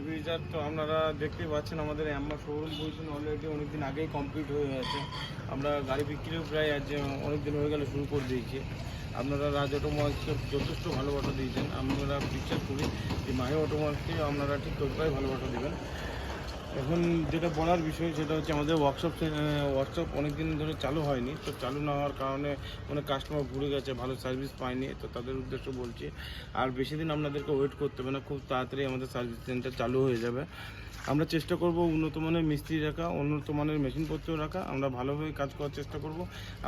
Feature তো আপনারা দেখতেই পাচ্ছেন, আমাদের অ্যাম্মা শোরুম পজিশন অলরেডি অনেকদিন আগেই কমপ্লিট হয়ে গেছে। আমরা গাড়ি বিক্রিও প্রায় আজ অনেকদিন হয়ে গেলে শুরু করে দিয়েছি। আপনারা রাজ অটোমোবাইলসকে যথেষ্ট ভালোবাসা দিয়েছেন। আমরা বিশ্বাস করি যে মাহি অটোমোবাইলসকে আপনারা ঠিক ততটাই ভালোবাসা দেবেন। এখন যেটা বলার বিষয় সেটা হচ্ছে, আমাদের ওয়ার্কশপ অনেক দিন ধরে চালু হয়নি। তো চালু না হওয়ার কারণে অনেক কাস্টমার ঘুরে গেছে, ভালো সার্ভিস পায়নি। তো তাদের উদ্দেশ্য বলছি, আর বেশি দিন আপনাদেরকে ওয়েট করতে হবে না, খুব তাড়াতাড়ি আমাদের সার্ভিস সেন্টার চালু হয়ে যাবে। আমরা চেষ্টা করব উন্নত মানের মিস্ত্রি রাখা, উন্নত মানের মেশিনপত্র রাখা। আমরা ভালোভাবে কাজ করার চেষ্টা করব,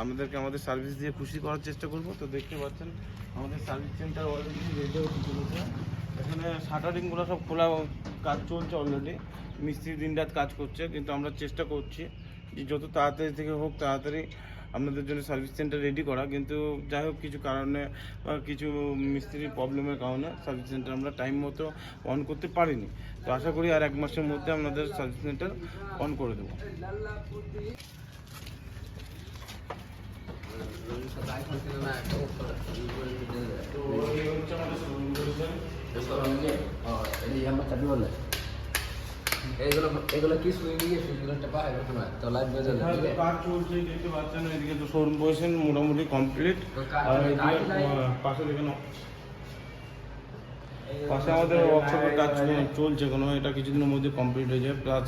আমাদেরকে আমাদের সার্ভিস দিয়ে খুশি করার চেষ্টা করব। তো দেখতে পাচ্ছেন আমাদের সার্ভিস সেন্টার অলরেডি রেডি হতে চলেছে। এখানে শাটারিংগুলো সব খোলা, কাজ চলছে অলরেডি। মিস্ত্রি দিনরাত কাজ করছে, কিন্তু আমরা চেষ্টা করছি যে যত তাড়াতাড়ি থেকে হোক তাড়াতাড়ি আপনাদের জন্য সার্ভিস সেন্টার রেডি করা। কিন্তু যাই হোক, কিছু কারণে বা কিছু মিস্ত্রির প্রবলেমের কারণে সার্ভিস সেন্টার আমরা টাইম মতো অন করতে পারিনি। তো আশা করি আর 1 মাসের মধ্যে আপনাদের সার্ভিস সেন্টার অন করে দেবো। এগুলো কি সুইং দিয়ে সুইচগুলোটা পায় না তো লাইট বেজে যাবে। কাজ চলছে, দেখতে পাচ্ছেন এদিকে তো শোরুম পজিশন মোটামুটি কমপ্লিট। আর পাশে দেখেন, পাশে আমাদের ওয়ার্কশপের কাজ চলছে, কোনো এটা কিছুদিনের মধ্যে কমপ্লিট হয়ে যায়। প্লাস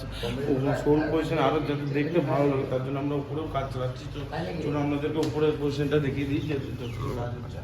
শোরুম পজিশন আরও যাতে দেখতে ভালো লাগে তার জন্য আমরা উপরেও কাজ চালাচ্ছি। তো চলুন আপনাদেরকে উপরের পজিশনটা দেখিয়ে দিই যে কাজ হচ্ছে।